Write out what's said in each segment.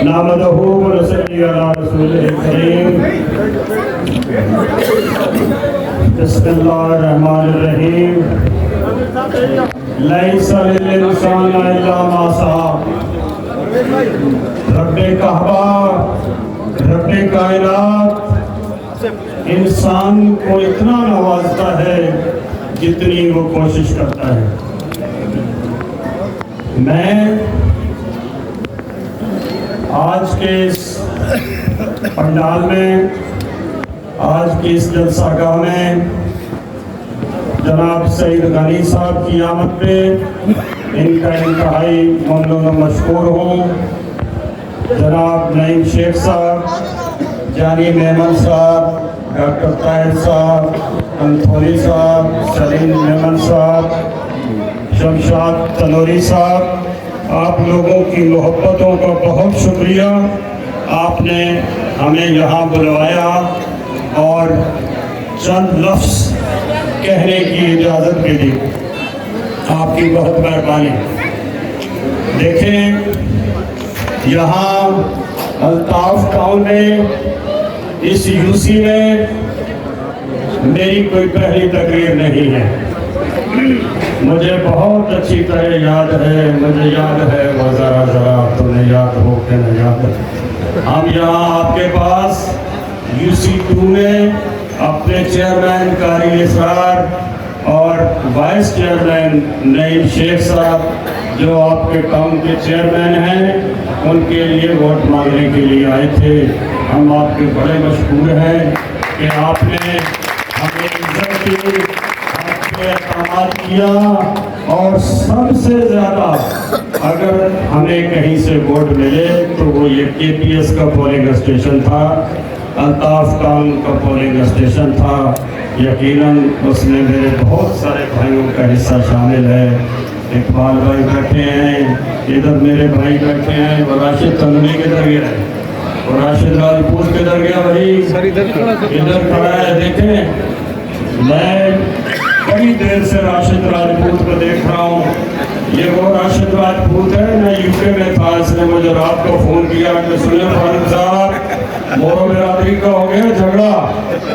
نحمده ونصلي على رسوله الكريم بسم الله الرحمن الرحيم ليس للإنسان إلا ما سعى رب کعبہ رب کائنات انسان کو اتنا نوازتا ہے جتنی وہ کوشش کرتا ہے. میں آج کے اس پنڈال میں آج کی اس جلسہ گاہ میں جناب سعید غنی صاحب کی آمد پہ ان کا انتہائی ممنون و مشکور ہوں. جناب نعیم شیخ صاحب، جانی میمن صاحب، ڈاکٹر طاہر صاحب، انتھوری صاحب، سلیم میمن صاحب، شمشاد تنوری صاحب، آپ لوگوں کی محبتوں کا بہت شکریہ. آپ نے ہمیں یہاں بلوایا اور چند لفظ کہنے کی اجازت بھی دی. آپ کی بہت مہربانی. دیکھیں، یہاں الطاف ٹاؤن میں اس یوسی میں میری کوئی پہلی تقریر نہیں ہے. مجھے بہت اچھی طرح یاد ہے وہ ذرا تمہیں یاد ہو کہ نہیں یاد. ہم یہاں آپ کے پاس UC2 میں اپنے چیئرمین قاری اسرار اور وائس چیئرمین نعیم شیخ صاحب جو آپ کے ٹاؤن کے چیئرمین ہیں ان کے لیے ووٹ مانگنے کے لیے آئے تھے. ہم آپ کے بڑے مشکور ہیں کہ آپ نے ہمیں عزت کی، آپ کے احترام کیا، اور سب سے زیادہ اگر ہمیں کہیں سے ووٹ ملے تو وہ یہ KPS کا پولنگ اسٹیشن تھا، الطاف ٹاؤن کا پولنگ اسٹیشن تھا. یقیناً اس میں میرے بہت سارے بھائیوں کا حصہ شامل ہے. اقبال بھائی بیٹھے ہیں ادھر، میرے بھائی بیٹھے ہیں. وہ راشد تنوری کدھر گیا ہے؟ وہ راشد راجپوت کدھر گیا بھائی؟ ادھر کھڑا ہے. دیکھیں، میں بڑی دیر سے راشد راجپوت کو دیکھ رہا ہوں. یہ وہ راشد راجپوت ہے، میں UK میں تھا. اس نے مجھے رات کو فون کیا کہ سنیں فاروق صاحب، مورو برادری کا ہو گیا جھگڑا،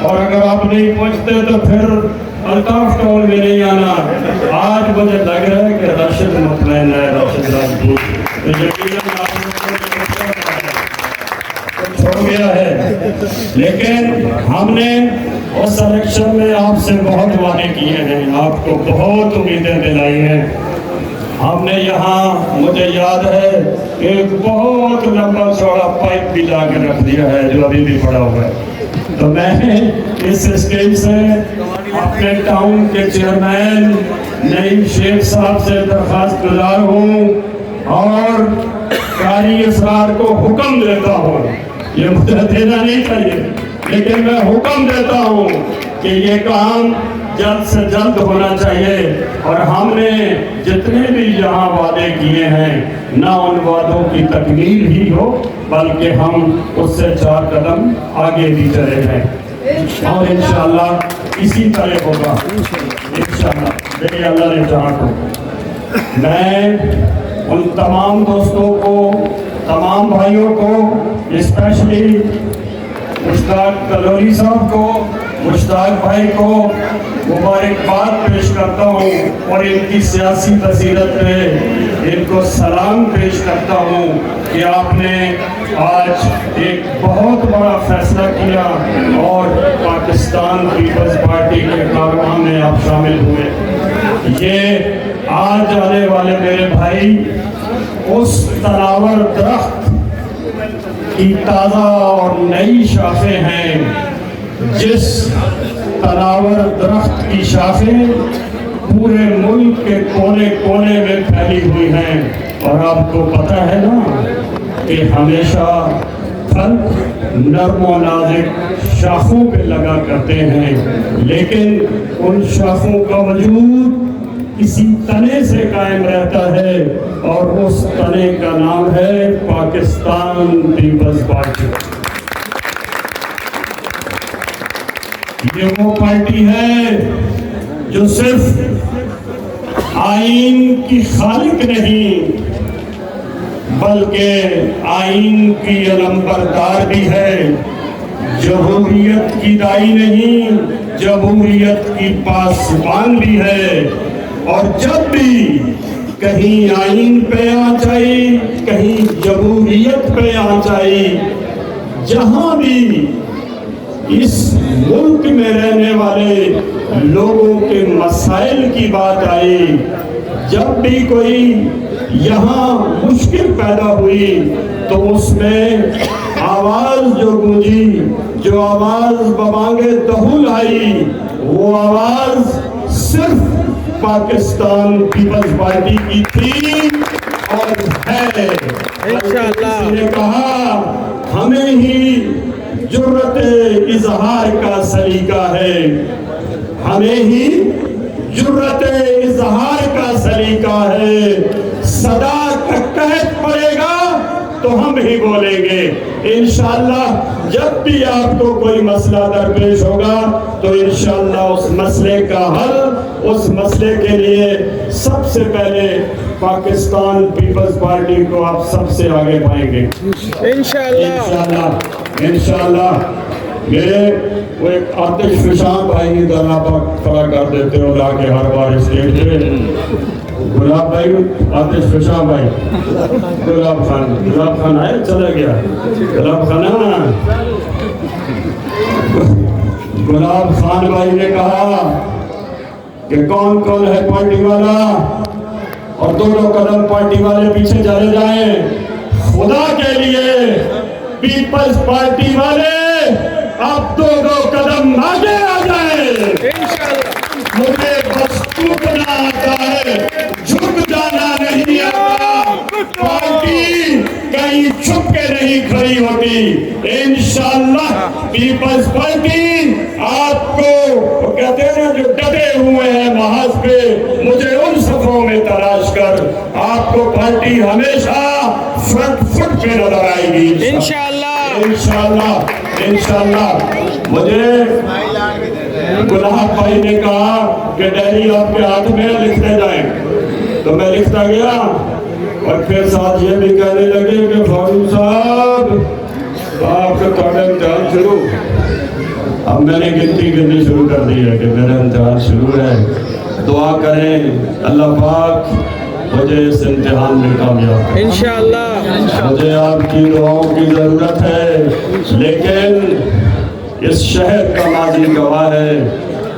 اور اگر آپ نہیں پہنچتے تو پھر الطاف ٹاؤن میں نہیں آنا. آج مجھے لگ رہا ہے کہ راشد مطمئن ہے، راشد راجپوت تو یقیناً آپ چھوڑ گیا ہے. لیکن ہم نے اس الیکشن میں آپ سے بہت وعدے کیے ہیں، آپ کو بہت امیدیں دلائی ہیں. ہم نے یہاں، مجھے یاد ہے، ایک بہت لمبا چوڑا پائپ بھی لا کے رکھ دیا ہے جو ابھی بھی پڑا ہوا ہے. تو میں اس اسٹیج سے اپنے ٹاؤن کے چیئرمین نعیم شیخ صاحب سے درخواست گزار ہوں اور قاری اسرار کو حکم دیتا ہوں، یہ مجھے دینا نہیں چاہیے لیکن میں حکم دیتا ہوں کہ یہ کام جلد سے جلد ہونا چاہیے. اور ہم نے جتنے بھی یہاں وعدے کیے ہیں نہ ان وعدوں کی تکمیل ہی ہو بلکہ ہم اس سے 4 قدم آگے بھی چلے ہیں، اور انشاءاللہ اسی طرح ہوگا انشاءاللہ. دیکھیں، اللہ نے چاہا تو میں ان تمام دوستوں کو، تمام بھائیوں کو، اسپیشلی مشتاق تلوری صاحب کو، مشتاق بھائی کو مبارکباد پیش کرتا ہوں اور ان کی سیاسی بصیرت پہ ان کو سلام پیش کرتا ہوں کہ آپ نے آج ایک بہت بڑا فیصلہ کیا اور پاکستان پیپلز پارٹی کے کارروائی میں آپ شامل ہوئے. یہ آج آنے والے میرے بھائی اس تناور درخت کی تازہ اور نئی شاخیں ہیں، جس تناور درخت کی شاخیں پورے ملک کے کونے کونے میں پھیلی ہوئی ہیں. اور آپ کو پتہ ہے نا کہ ہمیشہ پھل نرم و نازک شاخوں پہ لگا کرتے ہیں، لیکن ان شاخوں کا وجود کسی تنے سے قائم رہتا ہے اور اس تنے کا نام ہے پاکستان پیپلز پارٹی. یہ وہ پارٹی ہے جو صرف آئین کی خالق نہیں بلکہ آئین کی علمبردار بھی ہے۔ جمہوریت کی دائی نہیں، جمہوریت کی پاسبان بھی ہے۔ اور جب بھی کہیں آئین پہ آنچ آئی، کہیں جمہوریت پہ آنچ آئی، جہاں بھی اس ملک میں رہنے والے لوگوں کے مسائل کی بات آئی، جب بھی کوئی یہاں مشکل پیدا ہوئی، تو اس میں آواز جو گونجی، جو آواز ببانگِ دہل آئی، وہ آواز صرف پاکستان پیپلز پارٹی کی تھی اور ہے۔ انشاءاللہ کسی نے کہا ہمیں ہی جرأت اظہار کا سلیقہ ہے، ہمیں ہی جرأت اظہار کا سلیقہ ہے، صدا کا قحط پڑے گا تو ہم ہی بولیں گے۔ انشاءاللہ جب بھی آپ کو کوئی مسئلہ درپیش ہوگا تو انشاءاللہ اس مسئلے کا حل، اس مسئلے کے لیے سب سے پہلے پاکستان پیپلز پارٹی کو آپ سب سے آگے پائیں گے انشاءاللہ۔ انشاءاللہ میرے وہ ایک آتش فشاں بھائی درنا پر کھڑا کر دیتے ہو لا کے ہر بار اسٹیج پہ، گلاب بھائی، آتش فشاں بھائی، گلاب خان آئے چلا گیا، گلاب خان بھائی نے کہا کہ کون کون ہے پارٹی والا، اور دونوں قدم پارٹی والے پیچھے چلے جائیں۔ خدا کے لیے پیپلز پارٹی والے آپ دو قدم آگے آ جائیں۔ مجھے بس ٹوٹنا آتا ہے، جھک جانا نہیں آتا۔ پارٹی کہیں چھپ کے نہیں کھڑی ہوتی۔ انشاءاللہ پیپلز پارٹی آپ کو، وہ کہتے ہیں جو ڈٹے ہوئے ہیں محاذ پہ، مجھے ان صفوں میں تلاش کر، آپ کو پارٹی ہمیشہ فرنٹ فٹ پہ نظر آئے گی انشاءاللہ۔ مجھے گلاب بھائی نے کہا کہ ڈائری آپ کے ہاتھ میں لکھتے جائیں، تو میں لکھتا گیا، اور پھر ساتھ یہ بھی کہنے لگے کہ فاروق صاحب آپ کا تھوڑا امتحان شروع۔ اب میں نے گنتی کرنی شروع کر دی ہے کہ میرا امتحان شروع ہے، دعا کریں اللہ پاک مجھے اس امتحان میں کامیاب انشاءاللہ۔ مجھے آپ کی دعاؤں کی ضرورت ہے، لیکن اس شہر کا ماضی گواہ ہے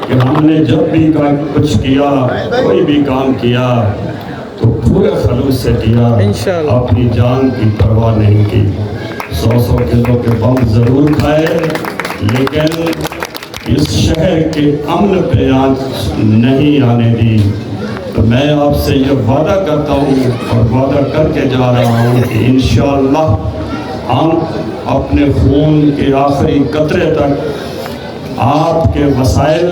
کہ ہم نے جب بھی کچھ کیا، کوئی بھی کام کیا تو پورے خلوص سے کیا، اپنی جان کی پرواہ نہیں کی۔ 100 کلو کے بم ضرور کھائے، لیکن اس شہر کے امن پہ آنچ نہیں آنے دی۔ تو میں آپ سے یہ وعدہ کرتا ہوں اور وعدہ کر کے جا رہا ہوں کہ انشاءاللہ ہم اپنے خون کے آخری قطرے تک آپ کے وسائل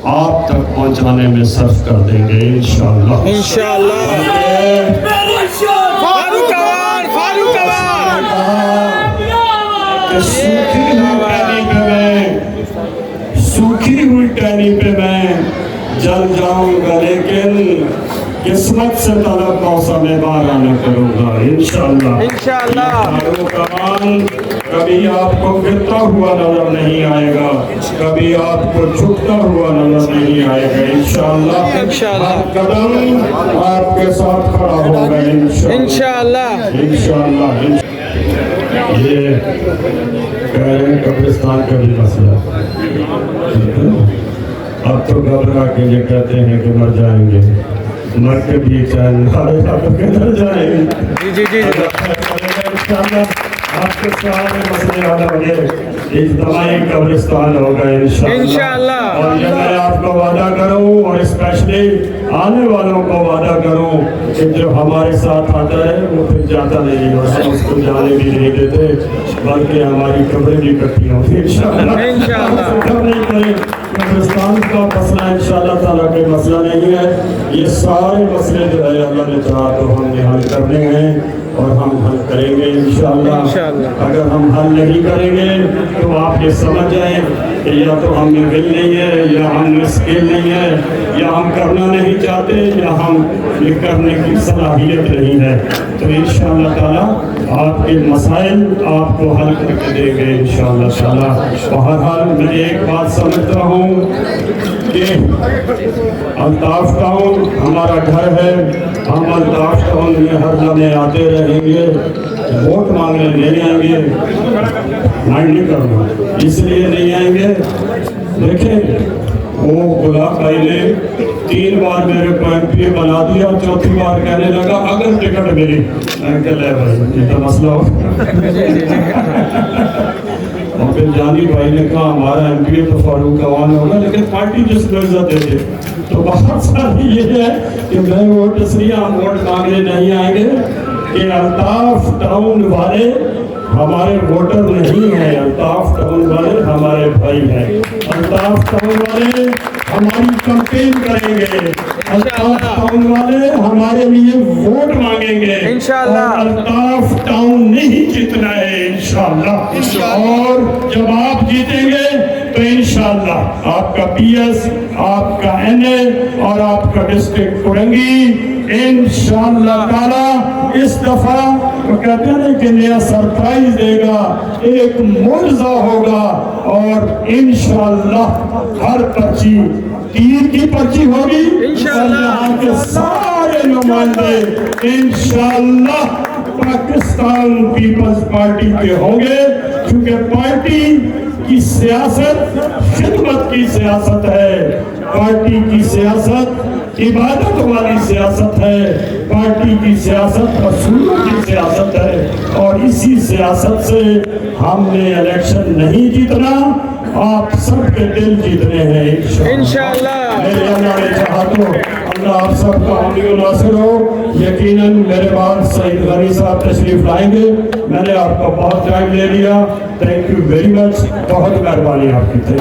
آپ تک پہنچانے میں صرف کر دیں گے انشاءاللہ۔ سوکھی ہوئی ٹہنی پہ میں جل جاؤں گا، لیکن قسمت سے طلب موسم بہار نہ کروں گا انشاءاللہ۔ کبھی آپ کو گرتا ہوا نظر نہیں آئے گا، کبھی آپ کو جھکتا ہوا نظر نہیں آئے گا انشاءاللہ۔ ہر قدم آپ کے ساتھ کھڑا ہوگا انشاءاللہ۔ یہ کہہ رہے ہیں قبرستان کا بھی مسئلہ، اب تو گھبرا کے یہ کہتے ہیں کہ مر جائیں گے، مر کے بھی چین کدھر جائیں گے انشاءاللہ۔ آپ کے سارے مسئلے حل ہوں گے، اجتماعی قبرستان ہوگا انشاءاللہ۔ اور یہ میں آپ کو وعدہ کروں، اور اسپیشلی آنے والوں کو وعدہ کروں کہ جو ہمارے ساتھ آتا ہے وہ پھر جاتا نہیں، اور ہم اس کو جانے بھی نہیں دیتے، بلکہ ہماری قبریں بھی کٹی ہوں گی انشاءاللہ۔ قبرستان کا مسئلہ انشاءاللہ تعالیٰ کے مسئلہ نہیں ہے، یہ سارے مسئلے جو ہے اللہ نے چاہا تو ہم نے حل کرنے ہیں۔ اور ہم حل کریں گے انشاءاللہ۔ اگر ہم حل نہیں کریں گے تو آپ یہ سمجھ جائیں کہ یا تو ہم میں دل نہیں ہے، یا ہم میں اسکل نہیں ہے، یا ہم کرنا نہیں چاہتے، یا ہم یہ کرنے کی صلاحیت نہیں ہے۔ تو انشاءاللہ تعالیٰ آپ کے مسائل آپ کو حل کر کے دیں گے انشاءاللہ تعالیٰ۔ بہرحال میں ایک بات سمجھتا ہوں کہ الطاف ٹاؤن ہمارا گھر ہے، ہم الطاف ٹاؤن میں ہر لمحے آتے رہیں گے، ووٹ مانگنے نہیں آئیں گے، مائنڈ نہیں کرنا اس لیے نہیں آئیں گے۔ دیکھیں وہ گلاب بھائی نے 3 بار میرے کو MP بنا دیا، چوتھی بار کہنے لگا اگر ٹکٹ ملی، میں کہ لے بھائی یہ تو مسئلہ ہو۔ اور پھر جانی بھائی نے کہا ہمارا MP تو فاروق عوان ہوگا، لیکن پارٹی جس کو عزت دیتے۔ تو بہت ساری یہ ہے کہ میں ووٹ اس لیے ہم ووٹ مانگنے نہیں آئیں گے کہ الطاف ٹاؤن والے ہمارے ووٹر نہیں ہیں، الطاف ٹاؤن والے ہمارے بھائی ہیں، الطاف ٹاؤن والے ہماری کمپین کریں گے، الطاف ٹاؤن والے ہمارے لیے ووٹ مانگیں گے انشاءاللہ۔ اور الطاف ٹاؤن نہیں جیتنا ہے انشاءاللہ، اور جب آپ جیتیں گے تو انشاءاللہ آپ کا PS، آپ کا NA اور آپ کا ڈسٹرکٹ کورنگی انشاءاللہ تعالی اس دفعہ وہ کہتے ہیں کہ نیا سرپرائز دے گا، ایک معجزہ ہوگا، اور انشاءاللہ ہر پرچی تیر کی پرچی ہوگی، اور یہاں کے سارے نمائندے انشاءاللہ پاکستان پیپلز پارٹی کے ہوں گے، کیونکہ پارٹی کی سیاست خدمت کی سیاست ہے، پارٹی کی سیاست عبادت والی سیاست ہے، پارٹی کی سیاست رسولوں کی سیاست ہے، اور اسی سیاست سے ہم نے الیکشن نہیں جیتنا، آپ سب کے دل جیتنے ہیں انشاءاللہ۔ میرے اللہ چاہا تو اللہ آپ سب کا حامی و ناصر ہو۔ یقیناً میرے بعد سعید غنی صاحب تشریف لائیں گے، میں نے آپ کا بہت ٹائم لے لیا، تھینک یو ویری مچ، بہت مہربانی آپ کی۔